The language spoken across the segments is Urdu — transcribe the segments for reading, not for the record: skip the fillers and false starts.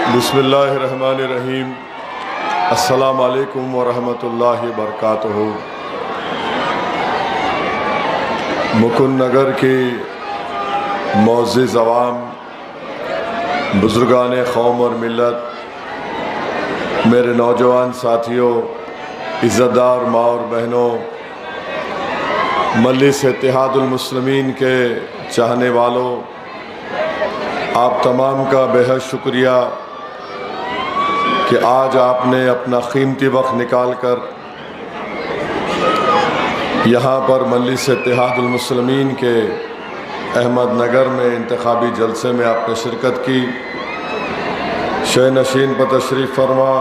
بسم اللہ الرحمن الرحیم۔ السلام علیکم ورحمۃ اللہ وبرکاتہ۔ مکن نگر کی معزز عوام، بزرگان قوم اور ملت، میرے نوجوان ساتھیوں، عزت دار ماں اور بہنوں، مجلس اتحاد المسلمین کے چاہنے والوں، آپ تمام کا بے حد شکریہ کہ آج آپ نے اپنا قیمتی وقت نکال کر یہاں پر مجلس اتحاد المسلمین کے احمد نگر میں انتخابی جلسے میں آپ نے شرکت کی۔ شہ نشین پر تشریف فرما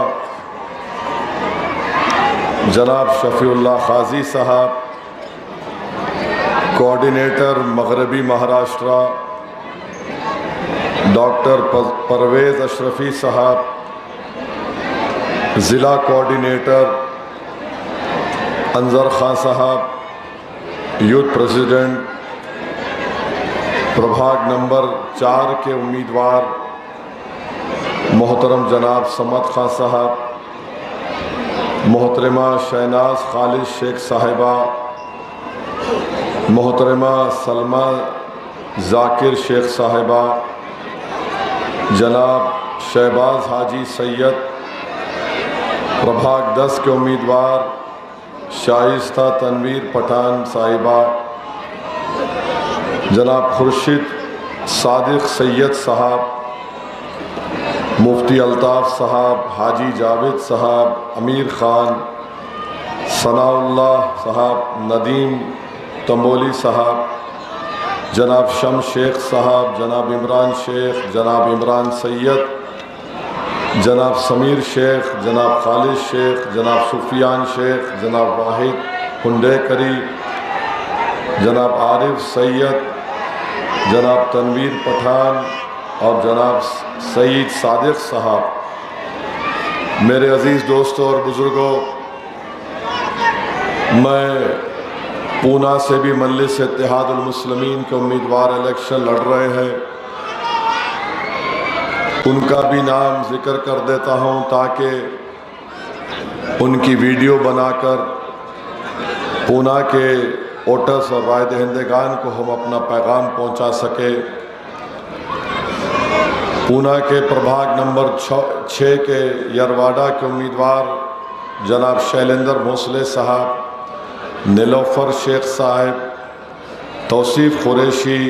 جناب شفیع اللہ قاضی صاحب، کوآرڈینیٹر مغربی مہاراشٹرا ڈاکٹر پرویز اشرفی صاحب، ضلع کوآرڈینیٹر انظر خان صاحب، یوتھ پریزیڈنٹ پربھاگ نمبر 4 کے امیدوار محترم جناب صمد خان صاحب، محترمہ شہناز خالد شیخ صاحبہ، محترمہ سلمہ ذاکر شیخ صاحبہ، جناب شہباز حاجی سید، پربھاگ 10 کے امیدوار شائستہ تنویر پٹھان صاحبہ، جناب خورشید صادق سید صاحب، مفتی الطاف صاحب، حاجی جاوید صاحب، امیر خان، ثناء اللہ صاحب، ندیم تنبولی صاحب، جناب شم شیخ صاحب، جناب عمران شیخ، جناب عمران سید، جناب سمیر شیخ، جناب خالد شیخ، جناب سفیان شیخ، جناب واحد ہنڈیکری، جناب عارف سید، جناب تنویر پٹھان اور جناب سعید صادق صاحب۔ میرے عزیز دوستوں اور بزرگوں، میں پونا سے بھی مجلس اتحاد المسلمین کے امیدوار الیکشن لڑ رہے ہیں، ان کا بھی نام ذکر کر دیتا ہوں تاکہ ان کی ویڈیو بنا کر پونا کے ووٹرز اور رائے دہندگان کو ہم اپنا پیغام پہنچا سکے۔ پونا کے پربھاگ نمبر 6 کے یرواڈا کے امیدوار جناب شیلندر بھونسلے صاحب، نیلوفر شیخ صاحب، توصیف قریشی،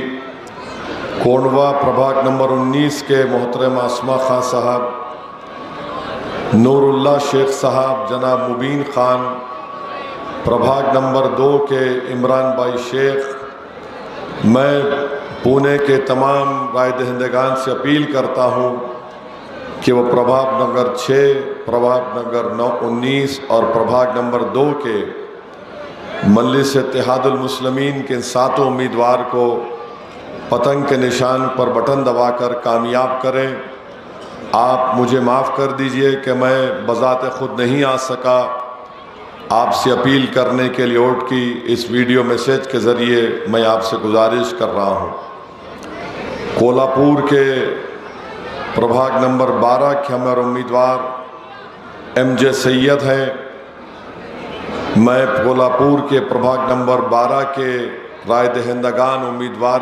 کونڈوا پربھاگ نمبر 19 کے محترم اسما خان صاحب، نور اللہ شیخ صاحب، جناب مبین خان، پربھاگ نمبر 2 کے عمران بھائی شیخ۔ میں پونے کے تمام رائے دہندگان سے اپیل کرتا ہوں کہ وہ پربھاگ نمبر 6، پربھاگ نمبر 19 اور پربھاگ نمبر 2 کے مجلس اتحاد المسلمین کے 7 امیدوار کو پتنگ کے نشان پر بٹن دبا کر کامیاب کریں۔ آپ مجھے معاف کر دیجئے کہ میں بذات خود نہیں آ سکا، آپ سے اپیل کرنے کے لیے ووٹ کی اس ویڈیو میسیج کے ذریعے میں آپ سے گزارش کر رہا ہوں۔ کولہاپور کے پربھاگ نمبر 12 کے ہمارے امیدوار ایم جے سید ہیں۔ میں کولہاپور کے پربھاگ نمبر 12 کے رائے دہندگان امیدوار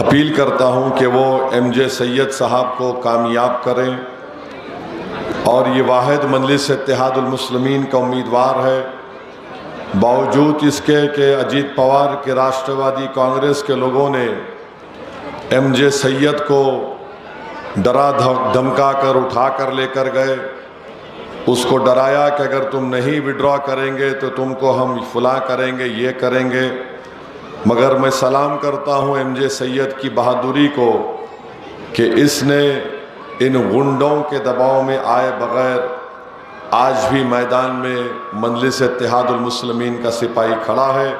اپیل کرتا ہوں کہ وہ ایم جے سید صاحب کو کامیاب کریں، اور یہ واحد مجلس اتحاد المسلمین کا امیدوار ہے، باوجود اس کے کہ اجیت پوار کے راشٹروادی کانگریس کے لوگوں نے ایم جے سید کو ڈرا دھمکا کر اٹھا کر لے کر گئے، اس کو ڈرایا کہ اگر تم نہیں وڈرا کریں گے تو تم کو ہم فلاں کریں گے، یہ کریں گے۔ مگر میں سلام کرتا ہوں ایم جے سید کی بہادری کو کہ اس نے ان غنڈوں کے دباؤ میں آئے بغیر آج بھی میدان میں مجلس اتحاد المسلمین کا سپاہی کھڑا ہے۔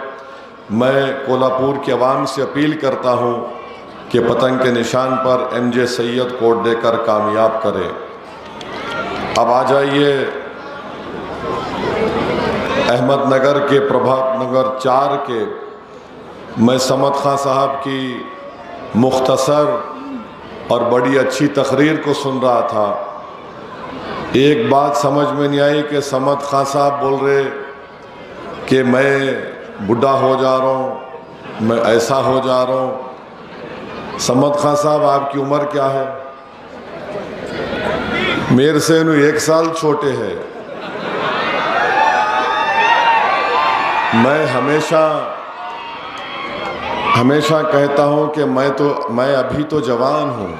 میں کولہاپور کے عوام سے اپیل کرتا ہوں کہ پتنگ کے نشان پر ایم جے سید کو ووٹ دے کر کامیاب کریں۔ اب آ جائیے احمد نگر کے پربھاگ نمبر 4 کے میں صمد خان صاحب کی مختصر اور بڑی اچھی تقریر کو سن رہا تھا. ایک بات سمجھ میں نہیں آئی کہ صمد خان صاحب بول رہے کہ میں بڈھا ہو جا رہا ہوں, میں ایسا ہو جا رہا ہوں. صمد خان صاحب آپ کی عمر کیا ہے؟ میرے سے انہوں 1 سال چھوٹے ہے. میں ہمیشہ کہتا ہوں کہ میں ابھی تو جوان ہوں.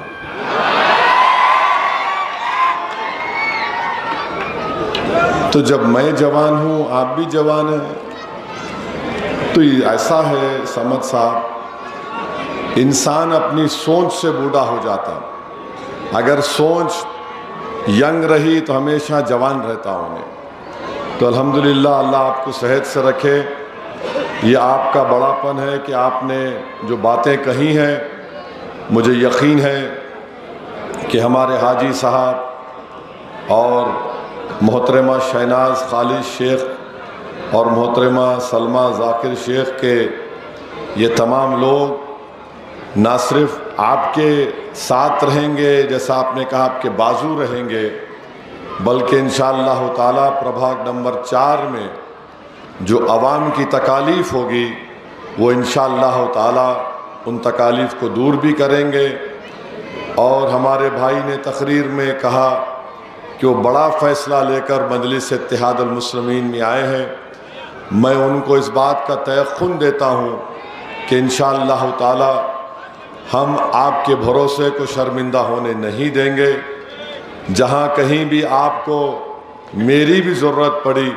تو جب میں جوان ہوں آپ بھی جوان ہیں. تو ایسا ہے صمد صاحب, انسان اپنی سوچ سے بوڑھا ہو جاتا. اگر سوچ ینگ رہی تو ہمیشہ جوان رہتا ہوں. تو الحمدللہ اللہ آپ کو صحت سے رکھے. یہ آپ کا بڑا پن ہے کہ آپ نے جو باتیں کہی ہیں, مجھے یقین ہے کہ ہمارے حاجی صاحب اور محترمہ شہناز خالد شیخ اور محترمہ سلمہ ذاکر شیخ کے یہ تمام لوگ نہ صرف آپ کے ساتھ رہیں گے, جیسا آپ نے کہا آپ کے بازو رہیں گے, بلکہ انشاءاللہ تعالی پربھاگ نمبر 4 میں جو عوام کی تکالیف ہوگی وہ انشاءاللہ تعالی ان تکالیف کو دور بھی کریں گے. اور ہمارے بھائی نے تقریر میں کہا کہ وہ بڑا فیصلہ لے کر مجلس اتحاد المسلمین میں آئے ہیں. میں ان کو اس بات کا تیقن دیتا ہوں کہ انشاءاللہ تعالی ہم آپ کے بھروسے کو شرمندہ ہونے نہیں دیں گے. جہاں کہیں بھی آپ کو میری بھی ضرورت پڑی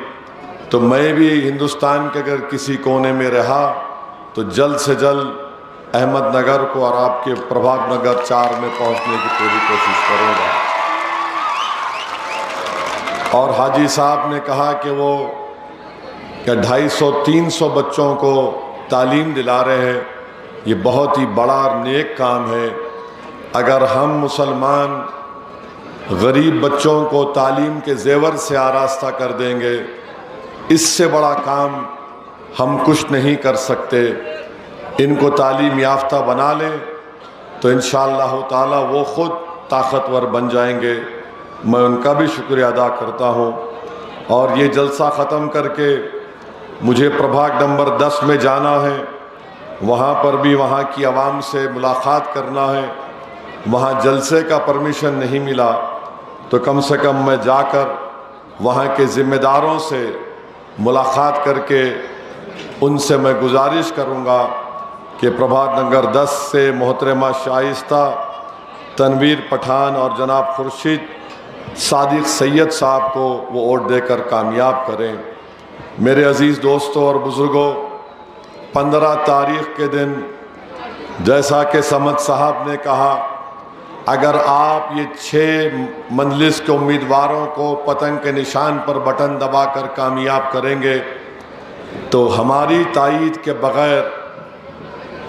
تو میں بھی ہندوستان کے اگر کسی کونے میں رہا تو جلد سے جلد احمد نگر کو اور آپ کے پربھاگ نگر 4 میں پہنچنے کی پوری کوشش کروں گا. اور حاجی صاحب نے کہا کہ وہ 250-300 بچوں کو تعلیم دلا رہے ہیں. یہ بہت ہی بڑا اور نیک کام ہے. اگر ہم مسلمان غریب بچوں کو تعلیم کے زیور سے آراستہ کر دیں گے, اس سے بڑا کام ہم کچھ نہیں کر سکتے. ان کو تعلیم یافتہ بنا لیں تو انشاءاللہ تعالی وہ خود طاقتور بن جائیں گے. میں ان کا بھی شکریہ ادا کرتا ہوں. اور یہ جلسہ ختم کر کے مجھے پربھاگ نمبر 10 میں جانا ہے. وہاں پر بھی وہاں کی عوام سے ملاقات کرنا ہے. وہاں جلسے کا پرمیشن نہیں ملا تو کم سے کم میں جا کر وہاں کے ذمہ داروں سے ملاقات کر کے ان سے میں گزارش کروں گا کہ پربھاگ نگر 10 سے محترمہ شائستہ تنویر پٹھان اور جناب خورشید صادق سید صاحب کو وہ ووٹ دے کر کامیاب کریں. میرے عزیز دوستوں اور بزرگوں, 15 تاریخ کے دن جیسا کہ صمد صاحب نے کہا, اگر آپ یہ 6 مجلس کے امیدواروں کو پتنگ کے نشان پر بٹن دبا کر کامیاب کریں گے تو ہماری تائید کے بغیر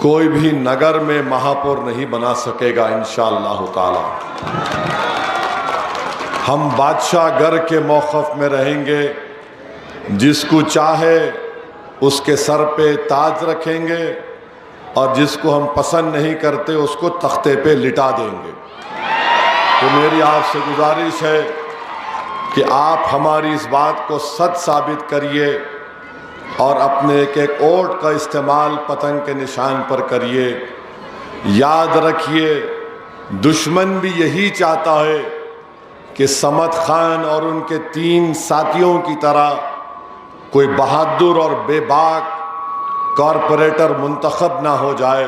کوئی بھی نگر میں مہاپور نہیں بنا سکے گا انشاءاللہ تعالی. ہم بادشاہ گر کے موقف میں رہیں گے. جس کو چاہے اس کے سر پہ تاج رکھیں گے اور جس کو ہم پسند نہیں کرتے اس کو تختے پہ لٹا دیں گے. تو میری آپ سے گزارش ہے کہ آپ ہماری اس بات کو سچ ثابت کریے اور اپنے ایک ووٹ کا استعمال پتنگ کے نشان پر کریے. یاد رکھیے دشمن بھی یہی چاہتا ہے کہ صمد خان اور ان کے 3 ساتھیوں کی طرح کوئی بہادر اور بے باک کارپوریٹر منتخب نہ ہو جائے.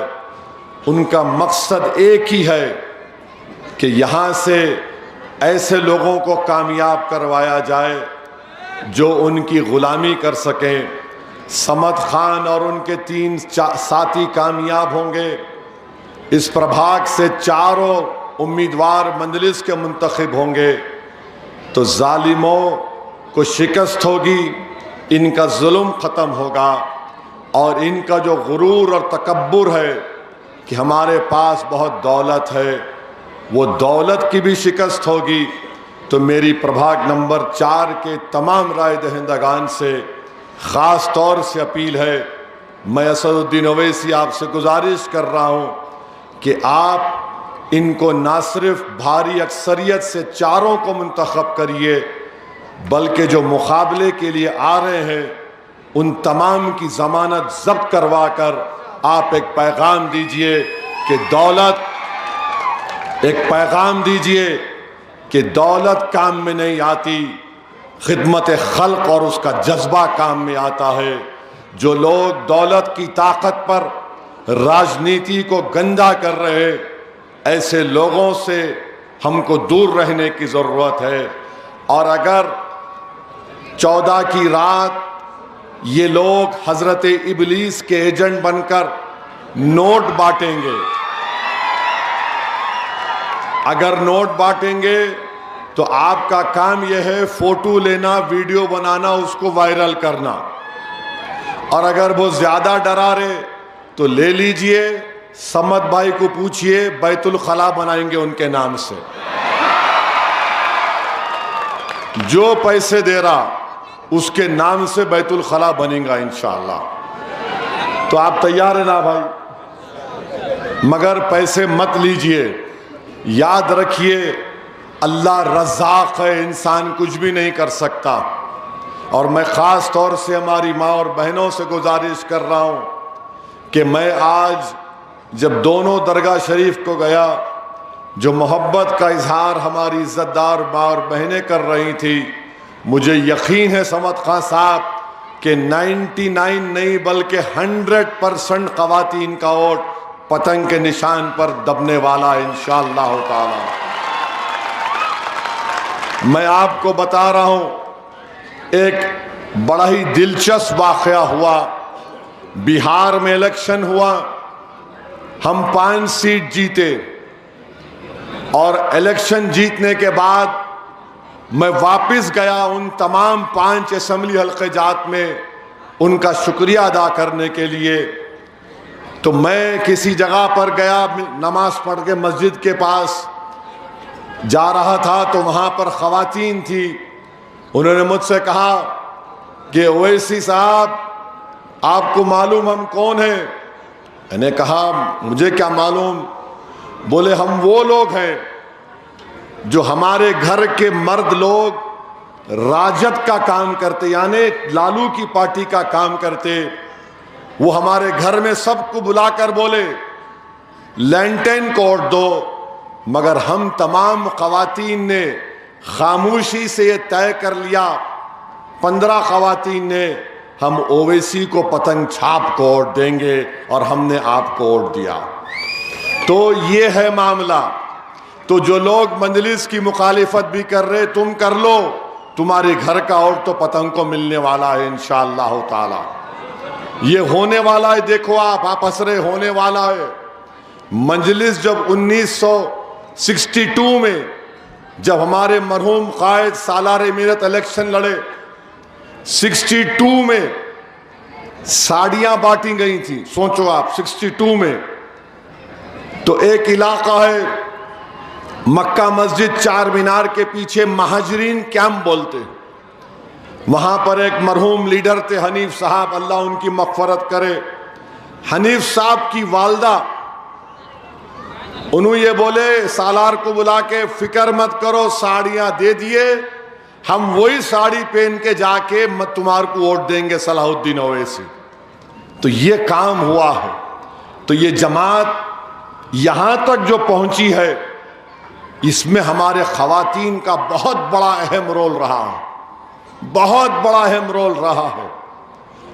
ان کا مقصد ایک ہی ہے کہ یہاں سے ایسے لوگوں کو کامیاب کروایا جائے جو ان کی غلامی کر سکیں. صمد خان اور ان کے 3 ساتھی کامیاب ہوں گے. اس پربھاگ سے 4 امیدوار مجلس کے منتخب ہوں گے تو ظالموں کو شکست ہوگی, ان کا ظلم ختم ہوگا اور ان کا جو غرور اور تکبر ہے کہ ہمارے پاس بہت دولت ہے, وہ دولت کی بھی شکست ہوگی. تو میری پربھاگ نمبر 4 کے تمام رائے دہندگان سے خاص طور سے اپیل ہے, میں اسد الدین اویسی آپ سے گزارش کر رہا ہوں کہ آپ ان کو نہ صرف بھاری اکثریت سے چاروں کو منتخب کریے، بلکہ جو مقابلے کے لیے آ رہے ہیں ان تمام کی ضمانت ضبط کروا کر آپ ایک پیغام دیجئے کہ دولت کام میں نہیں آتی، خدمت خلق اور اس کا جذبہ کام میں آتا ہے۔ جو لوگ دولت کی طاقت پر راجنیتی کو گندا کر رہے، ایسے لوگوں سے ہم کو دور رہنے کی ضرورت ہے۔ اور اگر 14 کی رات یہ لوگ حضرت ابلیس کے ایجنٹ بن کر نوٹ بانٹیں گے، اگر نوٹ بانٹیں گے تو آپ کا کام یہ ہے فوٹو لینا، ویڈیو بنانا، اس کو وائرل کرنا۔ اور اگر وہ زیادہ ڈرا رہے تو لے لیجئے، سمت بھائی کو پوچھئے، بیت الخلا بنائیں گے ان کے نام سے۔ جو پیسے دے رہا اس کے نام سے بیت الخلا بنے گا انشاءاللہ۔ تو آپ تیار ہیں نا بھائی؟ مگر پیسے مت لیجئے، یاد رکھیے اللہ رزاق ہے، انسان کچھ بھی نہیں کر سکتا۔ اور میں خاص طور سے ہماری ماں اور بہنوں سے گزارش کر رہا ہوں کہ میں آج جب دونوں درگاہ شریف کو گیا، جو محبت کا اظہار ہماری عزت دار ماں اور بہنیں کر رہی تھی، مجھے یقین ہے سمت خان صاحب کہ 99 نہیں بلکہ 100% خواتین کا ووٹ پتنگ کے نشان پر دبنے والا ہے انشاءاللہ تعالی۔ میں آپ کو بتا رہا ہوں ایک بڑا ہی دلچسپ واقعہ ہوا۔ بہار میں الیکشن ہوا، ہم 5 سیٹ جیتے، اور الیکشن جیتنے کے بعد میں واپس گیا ان تمام 5 اسمبلی حلقے جات میں ان کا شکریہ ادا کرنے کے لیے۔ تو میں کسی جگہ پر گیا، نماز پڑھ کے مسجد کے پاس جا رہا تھا تو وہاں پر خواتین تھی، انہوں نے مجھ سے کہا کہ اویسی صاحب آپ کو معلوم ہم کون ہیں؟ میں نے کہا مجھے کیا معلوم؟ بولے ہم وہ لوگ ہیں جو ہمارے گھر کے مرد لوگ راجد کا کام کرتے، یعنی لالو کی پارٹی کا کام کرتے، وہ ہمارے گھر میں سب کو بلا کر بولے لینٹین کو ووٹ دو، مگر ہم تمام خواتین نے خاموشی سے یہ طے کر لیا، 15 خواتین نے، ہم اویسی کو پتنگ چھاپ کو ووٹ دیں گے، اور ہم نے آپ کو ووٹ دیا۔ تو یہ ہے معاملہ۔ تو جو لوگ مجلس کی مخالفت بھی کر رہے تم کر لو، تمہارے گھر کا ووٹ تو پتنگ کو ملنے والا ہے انشاءاللہ تعالی۔ یہ ہونے والا ہے، دیکھو آپ ہنس رہے، ہونے والا ہے۔ مجلس جب 1962 میں جب ہمارے مرحوم قائد سالار میرٹ الیکشن لڑے، 62 میں ساڑیاں بانٹی گئی تھیں، سوچو آپ 62 میں۔ تو ایک علاقہ ہے مکہ مسجد چار مینار کے پیچھے مہاجرین کیمپ بولتے، وہاں پر ایک مرحوم لیڈر تھے حنیف صاحب، اللہ ان کی مغفرت کرے۔ حنیف صاحب کی والدہ انہوں یہ بولے سالار کو بلا کے فکر مت کرو، ساڑیاں دے دیے، ہم وہی ساڑی پہن کے جا کے تمہار کو ووٹ دیں گے صلاح الدین اویسی۔ تو یہ کام ہوا ہے۔ تو یہ جماعت یہاں تک جو پہنچی ہے، اس میں ہمارے خواتین کا بہت بڑا اہم رول رہا ہے، بہت بڑا اہم رول رہا ہے۔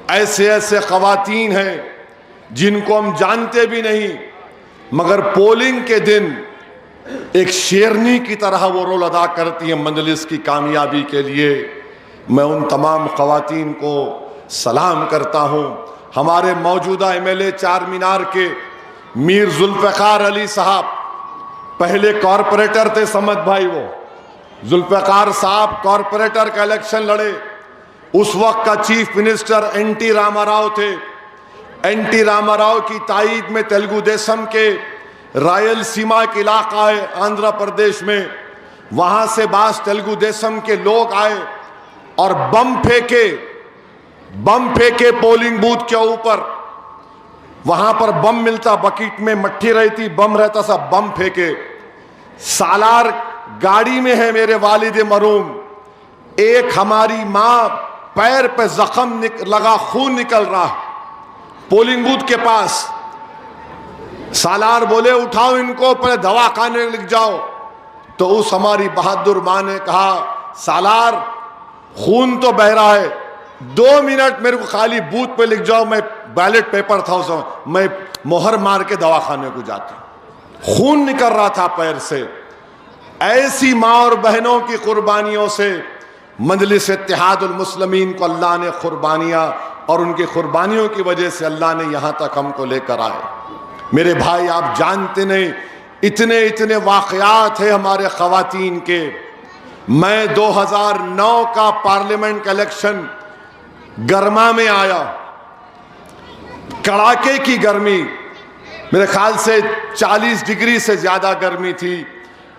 ایسے ایسے خواتین ہیں جن کو ہم جانتے بھی نہیں، مگر پولنگ کے دن ایک شیرنی کی طرح وہ رول ادا کرتی ہیں مجلس کی کامیابی کے لیے۔ میں ان تمام خواتین کو سلام کرتا ہوں۔ ہمارے موجودہ MLA چار مینار کے میر ذوالفقار علی صاحب پہلے کارپوریٹر تھے، سمت بھائی، وہ ذوالفقار صاحب کارپوریٹر کا الیکشن لڑے، اس وقت کا chief minister N T Rama Rao تھے۔ این ٹی راما راؤ کی تائید میں تیلگو دیسم کے رائل سیما کے علاقہ ہے آندھرا پردیش میں، وہاں سے بعض تیلگو دیسم کے لوگ آئے اور بم پھینکے پولنگ بوتھ کے اوپر۔ وہاں پر بم ملتا، بکیٹ میں مٹھی رہتی، بم رہتا، سب بم پھینکے۔ سالار گاڑی میں ہے میرے والد مرحوم، ایک ہماری ماں پیر پہ زخم لگا، خون نکل رہا، پولنگ بوتھ کے پاس۔ سالار بولے اٹھاؤ ان کو، پہلے دوا خانے لکھ جاؤ۔ تو اس ہماری بہادر ماں نے کہا سالار خون تو بہ رہا ہے، 2 منٹ میرے کو خالی بوتھ پہ لکھ جاؤ، میں بیلٹ پیپر تھا اس میں مہر مار کے دوا خانے کو جاتا۔ خون نکل رہا تھا پیر سے۔ ایسی ماں اور بہنوں کی قربانیوں سے مجلس اتحاد المسلمین کو اللہ نے قربانیاں، اور ان کی قربانیوں کی وجہ سے اللہ نے یہاں تک ہم کو لے کر آئے۔ میرے بھائی آپ جانتے نہیں اتنے واقعات ہیں ہمارے خواتین کے۔ میں 2009 کا پارلیمنٹ کا الیکشن گرما میں آیا، کڑاکے کی گرمی، میرے خیال سے 40 ڈگری سے زیادہ گرمی تھی۔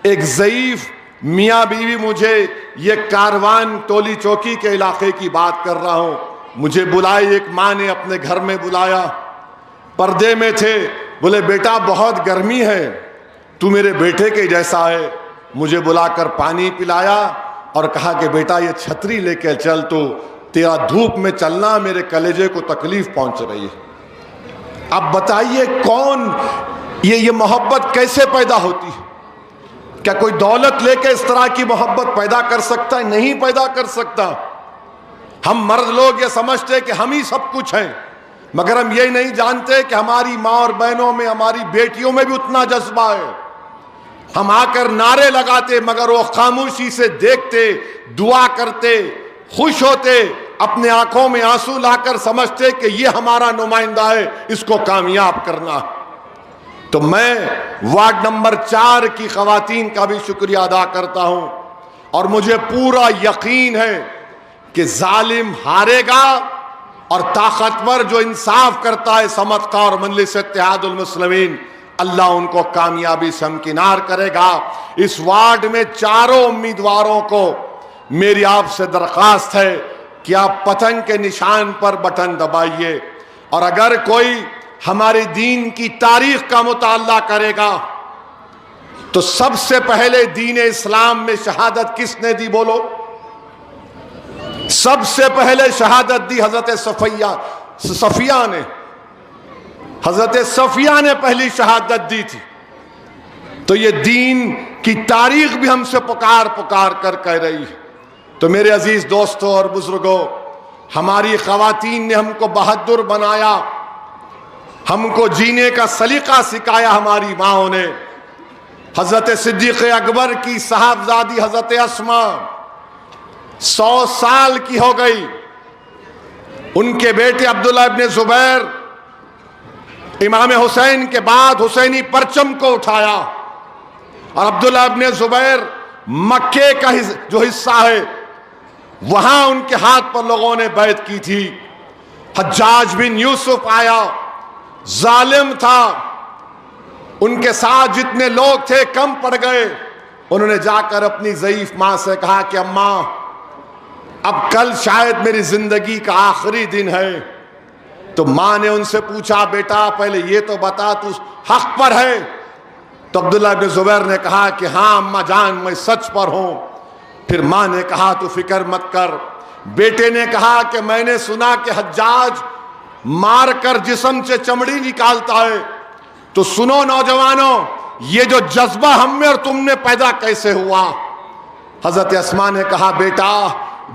ایک ضعیف میاں بیوی، مجھے یہ کاروان ٹولی چوکی کے علاقے کی بات کر رہا ہوں، مجھے بلائی، ایک ماں نے اپنے گھر میں بلایا، پردے میں تھے، بولے بیٹا بہت گرمی ہے، تو میرے بیٹے کے جیسا ہے۔ مجھے بلا کر پانی پلایا اور کہا کہ بیٹا یہ چھتری لے کے چل، تو تیرا دھوپ میں چلنا میرے کلیجے کو تکلیف پہنچ رہی ہے۔ اب بتائیے کون یہ محبت کیسے پیدا ہوتی ہے؟ کیا کوئی دولت لے کے اس طرح کی محبت پیدا کر سکتا ہے؟ نہیں پیدا کر سکتا۔ ہم مرد لوگ یہ سمجھتے کہ ہم ہی سب کچھ ہیں، مگر ہم یہ نہیں جانتے کہ ہماری ماں اور بہنوں میں، ہماری بیٹیوں میں بھی اتنا جذبہ ہے۔ ہم آ کر نعرے لگاتے مگر وہ خاموشی سے دیکھتے، دعا کرتے، خوش ہوتے، اپنے آنکھوں میں آنسو لا کر سمجھتے کہ یہ ہمارا نمائندہ ہے، اس کو کامیاب کرنا۔ تو میں وارڈ نمبر 4 کی خواتین کا بھی شکریہ ادا کرتا ہوں، اور مجھے پورا یقین ہے کہ ظالم ہارے گا اور طاقتور جو انصاف کرتا ہے سمت اور مجلس اتحاد المسلمین، اللہ ان کو کامیابی سے ہمکنار کرے گا۔ اس وارڈ میں چاروں امیدواروں کو میری آپ سے درخواست ہے کہ آپ پتنگ کے نشان پر بٹن دبائیے، اور اگر کوئی ہمارے دین کی تاریخ کا مطالعہ کرے گا تو سب سے پہلے دین اسلام میں شہادت کس نے دی؟ بولو۔ سب سے پہلے شہادت دی حضرت صفیہ نے۔ حضرت صفیہ نے پہلی شہادت دی تھی۔ تو یہ دین کی تاریخ بھی ہم سے پکار کر کہہ رہی ہے۔ تو میرے عزیز دوستوں اور بزرگوں، ہماری خواتین نے ہم کو بہادر بنایا، ہم کو جینے کا سلیقہ سکھایا ہماری ماؤں نے۔ حضرت صدیق اکبر کی صاحبزادی حضرت اسما 100 سال کی ہو گئی، ان کے بیٹے عبداللہ ابن زبیر امام حسین کے بعد حسینی پرچم کو اٹھایا، اور عبداللہ ابن زبیر مکے کا جو حصہ ہے وہاں ان کے ہاتھ پر لوگوں نے بیعت کی تھی۔ حجاج بن یوسف آیا، ظالم تھا، ان کے ساتھ جتنے لوگ تھے کم پڑ گئے۔ انہوں نے جا کر اپنی ضعیف ماں سے کہا کہ اماں اب کل شاید میری زندگی کا آخری دن ہے۔ تو ماں نے ان سے پوچھا بیٹا پہلے یہ تو بتا تو حق پر ہے؟ تو عبداللہ ابن زبیر نے کہا کہ ہاں اماں جان میں سچ پر ہوں۔ پھر ماں نے کہا تو فکر مت کر۔ بیٹے نے کہا کہ میں نے سنا کہ حجاج مار کر جسم سے چمڑی نکالتا ہے، تو سنو نوجوانوں یہ جو جذبہ ہم میں اور تم نے پیدا کیسے ہوا؟ حضرت اسما نے کہا بیٹا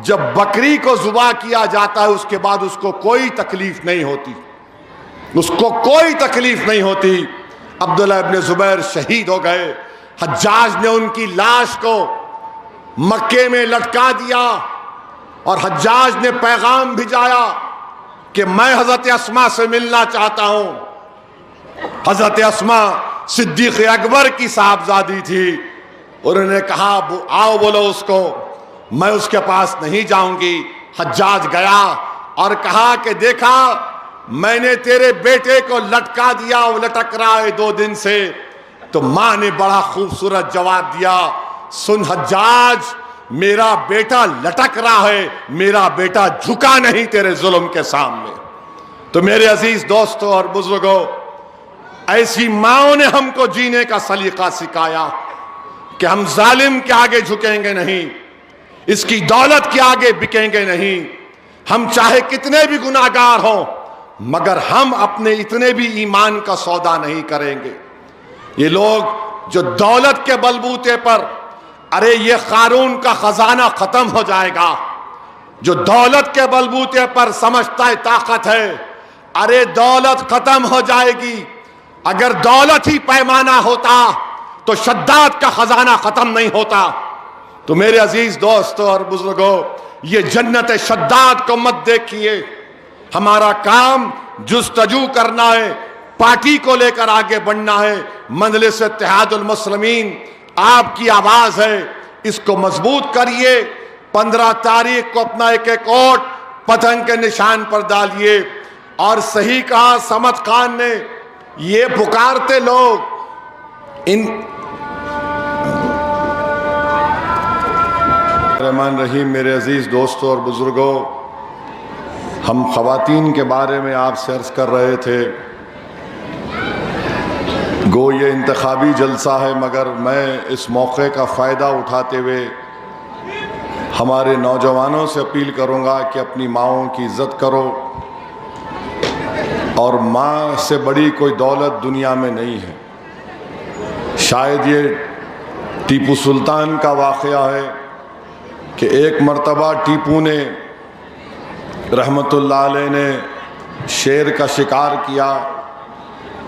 جب بکری کو ذبح کیا جاتا ہے اس کے بعد اس کو کوئی تکلیف نہیں ہوتی، اس کو کوئی تکلیف نہیں ہوتی۔ عبداللہ ابن زبیر شہید ہو گئے۔ حجاج نے ان کی لاش کو مکے میں لٹکا دیا، اور حجاج نے پیغام بھیجایا کہ میں حضرت اسما سے ملنا چاہتا ہوں۔ حضرت اسما صدیق اکبر کی صاحبزادی تھی۔ انہوں نے کہا آؤ بولو اس کو، میں اس کے پاس نہیں جاؤں گی۔ حجاج گیا اور کہا کہ دیکھا میں نے تیرے بیٹے کو لٹکا دیا، وہ لٹک رہا ہے 2 دن سے۔ تو ماں نے بڑا خوبصورت جواب دیا، سن حجاج میرا بیٹا لٹک رہا ہے، میرا بیٹا جھکا نہیں تیرے ظلم کے سامنے۔ تو میرے عزیز دوستوں اور بزرگوں، ایسی ماؤں نے ہم کو جینے کا سلیقہ سکھایا کہ ہم ظالم کے آگے جھکیں گے نہیں، اس کی دولت کے آگے بکیں گے نہیں، ہم چاہے کتنے بھی گناہگار ہوں مگر ہم اپنے اتنے بھی ایمان کا سودا نہیں کریں گے۔ یہ لوگ جو دولت کے بلبوتے پر، ارے یہ قارون کا خزانہ ختم ہو جائے گا، جو دولت کے بلبوتے پر سمجھتا ہے طاقت ہے، ارے دولت ختم ہو جائے گی۔ اگر دولت ہی پیمانہ ہوتا تو شداد کا خزانہ ختم نہیں ہوتا۔ تو میرے عزیز دوستوں اور بزرگوں، یہ جنت شداد کو مت دیکھیے۔ ہمارا کام جستجو کرنا ہے، پارٹی کو لے کر آگے بڑھنا ہے۔ مجلس اتحاد المسلمین آپ کی آواز ہے، اس کو مضبوط کریے۔ 15 تاریخ کو اپنا ایک ایک ووٹ پتنگ کے نشان پر ڈالیے۔ اور صحیح کہا صمد خان نے، یہ پکارتے لوگ رحمان رحیم۔ میرے عزیز دوستوں اور بزرگوں، ہم خواتین کے بارے میں آپ سے عرض کر رہے تھے، گو یہ انتخابی جلسہ ہے مگر میں اس موقع کا فائدہ اٹھاتے ہوئے ہمارے نوجوانوں سے اپیل کروں گا کہ اپنی ماؤں کی عزت کرو، اور ماں سے بڑی کوئی دولت دنیا میں نہیں ہے۔ شاید یہ ٹیپو سلطان کا واقعہ ہے کہ ایک مرتبہ ٹیپو نے رحمت اللہ علیہ نے شیر کا شکار کیا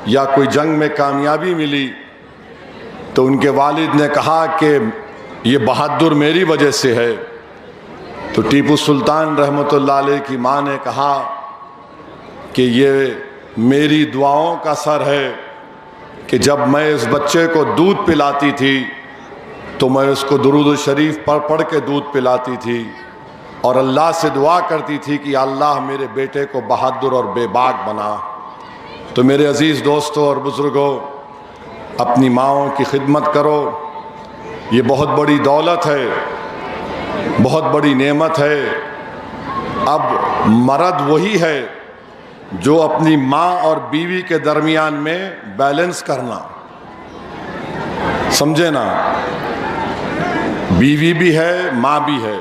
یا کوئی جنگ میں کامیابی ملی تو ان کے والد نے کہا کہ یہ بہادر میری وجہ سے ہے۔ تو ٹیپو سلطان رحمت اللہ علیہ کی ماں نے کہا کہ یہ میری دعاؤں کا سر ہے کہ جب میں اس بچے کو دودھ پلاتی تھی تو میں اس کو درود شریف پڑھ کے دودھ پلاتی تھی اور اللہ سے دعا کرتی تھی کہ اللہ میرے بیٹے کو بہادر اور بے باک بنا۔ تو میرے عزیز دوستوں اور بزرگوں، اپنی ماؤں کی خدمت کرو، یہ بہت بڑی دولت ہے، بہت بڑی نعمت ہے۔ اب مرد وہی ہے جو اپنی ماں اور بیوی کے درمیان میں بیلنس کرنا، سمجھے نا، بیوی بھی ہے ماں بھی ہے،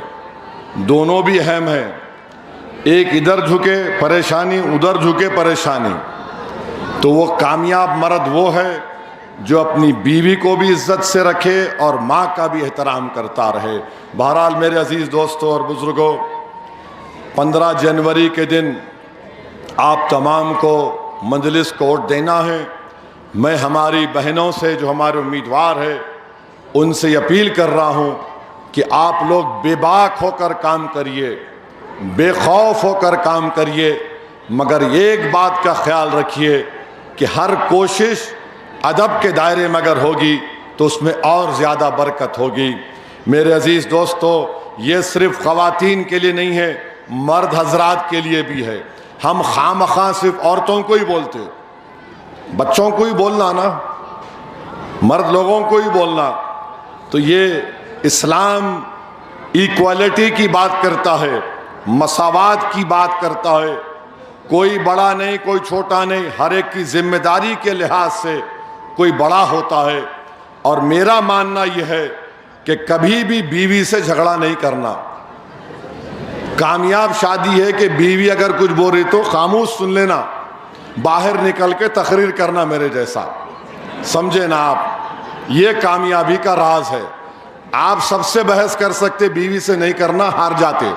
دونوں بھی اہم ہیں۔ ایک ادھر جھکے پریشانی، ادھر جھکے پریشانی، تو وہ کامیاب مرد وہ ہے جو اپنی بیوی کو بھی عزت سے رکھے اور ماں کا بھی احترام کرتا رہے۔ بہرحال میرے عزیز دوستوں اور بزرگوں، 15 جنوری کے دن آپ تمام کو مجلس کو ووٹ دینا ہے۔ میں ہماری بہنوں سے جو ہمارے امیدوار ہیں ان سے یہ اپیل کر رہا ہوں کہ آپ لوگ بے باک ہو کر کام کریے، بے خوف ہو کر کام کریے، مگر ایک بات کا خیال رکھیے کہ ہر کوشش ادب کے دائرے میں اگر ہوگی تو اس میں اور زیادہ برکت ہوگی۔ میرے عزیز دوستو، یہ صرف خواتین کے لیے نہیں ہے، مرد حضرات کے لیے بھی ہے۔ ہم خواہ صرف عورتوں کو ہی بولتے، بچوں کو ہی بولنا نا، مرد لوگوں کو ہی بولنا۔ تو یہ اسلام ایکوالٹی کی بات کرتا ہے، مساوات کی بات کرتا ہے، کوئی بڑا نہیں کوئی چھوٹا نہیں، ہر ایک کی ذمہ داری کے لحاظ سے کوئی بڑا ہوتا ہے۔ اور میرا ماننا یہ ہے کہ کبھی بھی بیوی سے جھگڑا نہیں کرنا۔ کامیاب شادی ہے کہ بیوی اگر کچھ بول رہی تو خاموش سن لینا، باہر نکل کے تقریر کرنا میرے جیسا، سمجھے نا آپ، یہ کامیابی کا راز ہے۔ آپ سب سے بحث کر سکتے، بیوی سے نہیں کرنا، ہار جاتے۔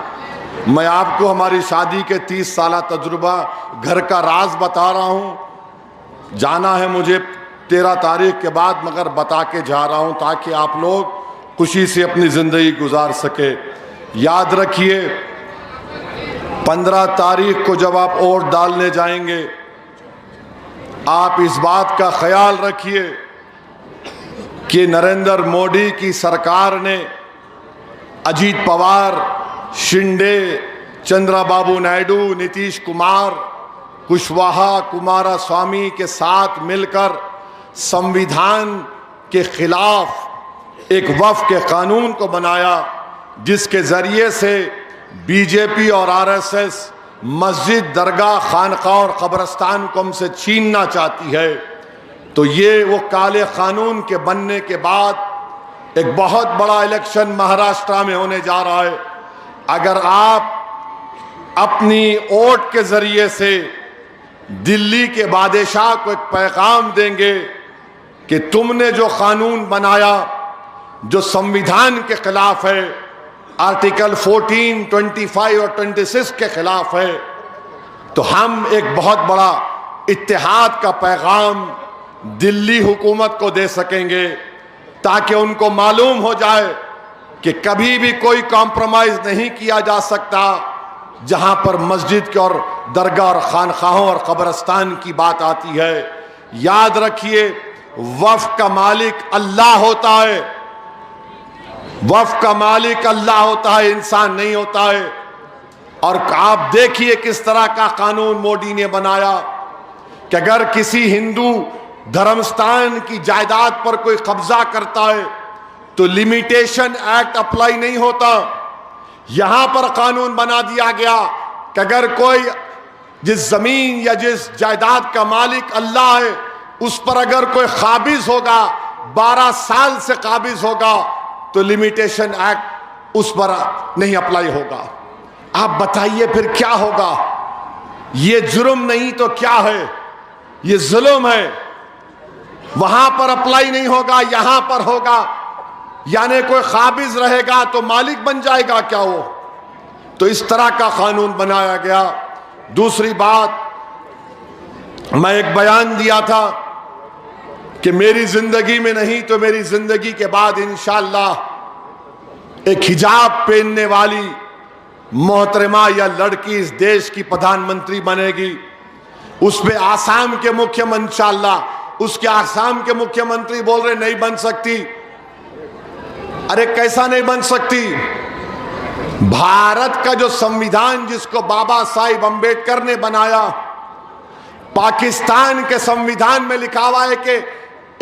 میں آپ کو ہماری شادی کے 30 سالہ تجربہ گھر کا راز بتا رہا ہوں۔ جانا ہے مجھے 13 تاریخ کے بعد، مگر بتا کے جا رہا ہوں تاکہ آپ لوگ خوشی سے اپنی زندگی گزار سکے۔ یاد رکھیے 15 تاریخ کو جب آپ ووٹ ڈالنے جائیں گے، آپ اس بات کا خیال رکھیے کہ نریندر مودی کی سرکار نے اجیت پوار، شنڈے، چندرا بابو نائیڈو، نتیش کمار، کشواہا، کمارا سوامی کے ساتھ مل کر سمویدھان کے خلاف ایک وفق کے قانون کو بنایا، جس کے ذریعے سے بی جے پی اور آر ایس ایس مسجد، درگاہ، خانقاہ اور قبرستان کو ہم سے چھیننا چاہتی ہے، تو یہ وہ کالے قانون کے بننے کے بعد ایک بہت بڑا الیکشن مہاراشٹرا میں ہونے جا رہا ہے۔ اگر آپ اپنی ووٹ کے ذریعے سے دلی کے بادشاہ کو ایک پیغام دیں گے کہ تم نے جو قانون بنایا جو سمویدھان کے خلاف ہے، آرٹیکل 14، 25 اور 26 کے خلاف ہے، تو ہم ایک بہت بڑا اتحاد کا پیغام دلی حکومت کو دے سکیں گے، تاکہ ان کو معلوم ہو جائے کہ کبھی بھی کوئی کمپرومائز نہیں کیا جا سکتا جہاں پر مسجد کے اور درگاہ اور خانقاہوں اور قبرستان کی بات آتی ہے۔ یاد رکھیے، وقف کا مالک اللہ ہوتا ہے، وقف کا مالک اللہ ہوتا ہے، انسان نہیں ہوتا ہے۔ اور آپ دیکھیے کس طرح کا قانون مودی نے بنایا کہ اگر کسی ہندو دھرمستان کی جائیداد پر کوئی قبضہ کرتا ہے تو لیمیٹیشن ایکٹ اپلائی نہیں ہوتا۔ یہاں پر قانون بنا دیا گیا کہ اگر کوئی جس زمین یا جس جائیداد کا مالک اللہ ہے اس پر اگر کوئی قابض ہوگا، 12 سال سے قابض ہوگا، تو لیمیٹیشن ایکٹ اس پر نہیں اپلائی ہوگا۔ آپ بتائیے پھر کیا ہوگا؟ یہ جرم نہیں تو کیا ہے؟ یہ ظلم ہے۔ وہاں پر اپلائی نہیں ہوگا، یہاں پر ہوگا، یعنی کوئی قابض رہے گا تو مالک بن جائے گا کیا وہ؟ تو اس طرح کا قانون بنایا گیا۔ دوسری بات، میں ایک بیان دیا تھا کہ میری زندگی میں نہیں تو میری زندگی کے بعد انشاءاللہ ایک حجاب پہننے والی محترمہ یا لڑکی اس دیش کی پردھان منتری بنے گی۔ اس پہ آسام کے مکھیہ انشاءاللہ اس کے آسام کے مکھیہ منتری بول رہے نہیں بن سکتی۔ ارے کیسا نہیں بن سکتی؟ بھارت کا جو سمویدھان جس کو بابا صاحب امبیڈکر نے بنایا، پاکستان کے سمویدھان میں لکھا ہوا ہے کہ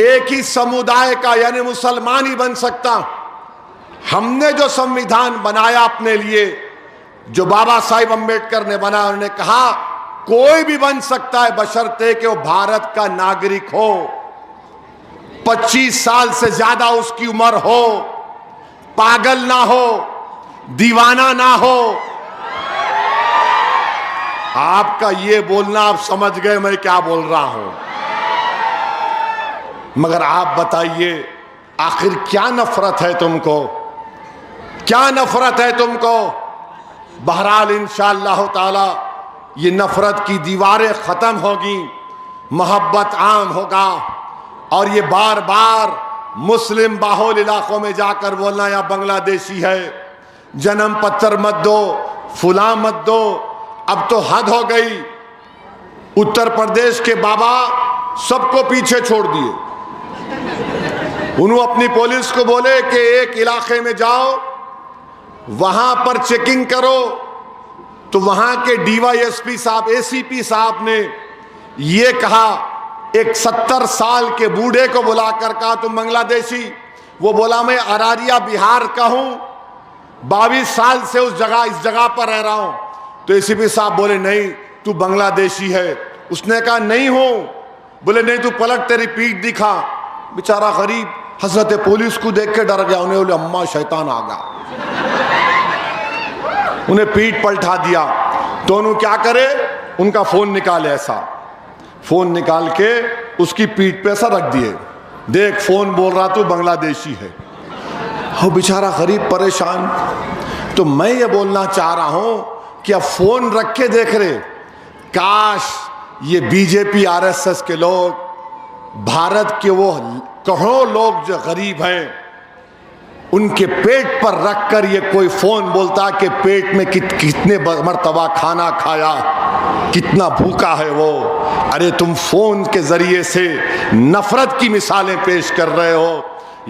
ایک ہی سمودائے کا یعنی مسلمان ہی بن سکتا۔ ہم نے جو سمویدھان بنایا اپنے لیے، جو بابا صاحب امبیڈکر نے بنایا، انہوں نے کہا کوئی بھی بن سکتا ہے بشرطے کہ وہ بھارت کا ناگرک ہو، 25 سال سے زیادہ اس کی عمر ہو، پاگل نہ ہو، دیوانہ نہ ہو۔ آپ کا یہ بولنا آپ سمجھ گئے میں کیا بول رہا ہوں، مگر آپ بتائیے آخر کیا نفرت ہے تم کو؟ کیا نفرت ہے تم کو؟ بہرحال انشاءاللہ تعالی یہ نفرت کی دیواریں ختم ہوگی، محبت عام ہوگا، اور یہ بار بار مسلم باہول علاقوں میں جا کر بولنا یا بنگلہ دیشی ہے، جنم پتر مت دو، فلاں مت دو، اب تو حد ہو گئی۔ اتر پردیش کے بابا سب کو پیچھے چھوڑ دیے، انہوں اپنی پولیس کو بولے کہ ایک علاقے میں جاؤ، وہاں پر چیکنگ کرو، تو وہاں کے ڈی وائی ایس پی صاحب، اے سی پی صاحب نے یہ کہا، ایک 70 سال کے بوڑھے کو بلا کر کہا تم بنگلہ دیشی؟ وہ بولا میں اراریا بہار کا ہوں، 22 سال سے اس جگہ پر رہ رہا ہوں۔ تو اے سی پی صاحب بولے نہیں تو بنگلہ دیشی ہے۔ اس نے کہا نہیں ہوں۔ بولے نہیں تو پلٹ تیری پیٹھ دکھا۔ بیچارہ غریب حضرت پولیس کو دیکھ کے ڈر گیا، انہیں بولے اماں شیطان آ گیا، انہیں پیٹھ پلٹا دیا۔ تو انہوں کیا کرے، ان کا فون نکالے، ایسا فون نکال کے اس کی پیٹھ پہ ایسا رکھ دیے، دیکھ فون بول رہا تو بنگلہ دیشی ہے۔ وہ بیچارہ غریب پریشان۔ تو میں یہ بولنا چاہ رہا ہوں کہ اب فون رکھ کے دیکھ رہے، کاش یہ B J P R S S کے لوگ، بھارت کے وہ کروڑوں لوگ جو غریب ہیں، ان کے پیٹ پر رکھ کر یہ کوئی فون بولتا کہ پیٹ میں کتنے مرتبہ کھانا کھایا، کتنا بھوکا ہے وہ۔ ارے تم فون کے ذریعے سے نفرت کی مثالیں پیش کر رہے ہو۔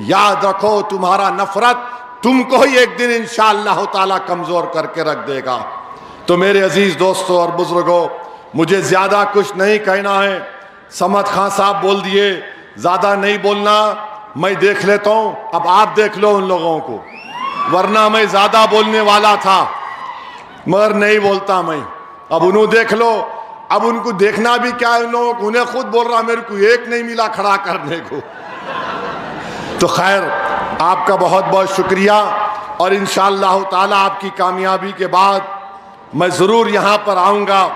یاد رکھو تمہارا نفرت تم کو ہی ایک دن انشاءاللہ تعالی کمزور کر کے رکھ دے گا۔ تو میرے عزیز دوستوں اور بزرگوں، مجھے زیادہ کچھ نہیں کہنا ہے، صمد خان صاحب بول دیے، زیادہ نہیں بولنا، میں دیکھ لیتا ہوں، اب آپ دیکھ لو ان لوگوں کو، ورنہ میں زیادہ بولنے والا تھا مگر نہیں بولتا میں۔ اب انہوں دیکھ لو، اب ان کو دیکھنا بھی کیا ہے، انہیں خود بول رہا میرے کو ایک نہیں ملا کھڑا کرنے کو۔ تو خیر، آپ کا بہت بہت شکریہ، اور انشاءاللہ تعالی آپ کی کامیابی کے بعد میں ضرور یہاں پر آؤں گا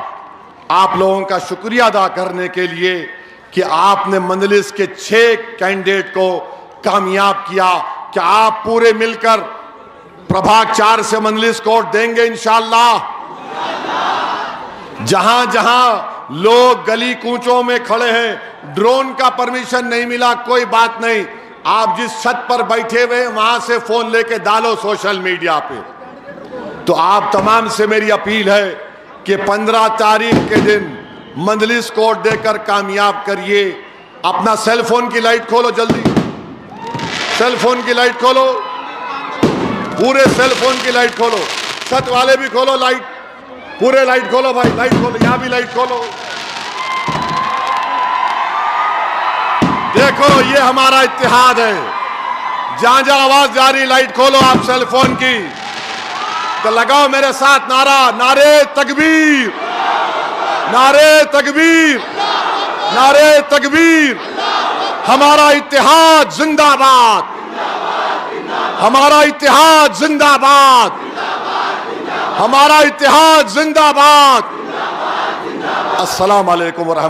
آپ لوگوں کا شکریہ ادا کرنے کے لیے کہ آپ نے مجلس کے 6 کینڈیڈیٹ کو کامیاب کیا۔ کہ آپ پورے مل کر پربھاگ 4 سے مجلس کو ووٹ دیں گے انشاءاللہ؟ جہاں جہاں لوگ گلی کوچوں میں کھڑے ہیں، ڈرون کا پرمیشن نہیں ملا، کوئی بات نہیں، آپ جس چھت پر بیٹھے ہوئے وہاں سے فون لے کے ڈالو سوشل میڈیا پہ۔ تو آپ تمام سے میری اپیل ہے کہ 15 تاریخ کے دن مجلس کو ووٹ دے کر کامیاب کریے۔ اپنا سیل فون کی لائٹ کھولو، جلدی سیل فون کی لائٹ کھولو، پورے سیل فون کی لائٹ کھولو، چھت والے بھی کھولو لائٹ، پورے لائٹ کھولو بھائی، لائٹ کھولو، یہاں بھی لائٹ کھولو۔ دیکھو یہ ہمارا اتحاد ہے، جہاں جہاں آواز جاری، لائٹ کھولو آپ سیل فون کی، تو لگاؤ میرے ساتھ نعرہ، نعرے تکبیر، نعرے تکبیر، نعرے تکبیر۔ ہمارا اتحاد زندہ باد، ہمارا اتحاد زندہ باد، ہمارا اتحاد زندہ باد۔ السلام علیکم ورحمۃ اللہ۔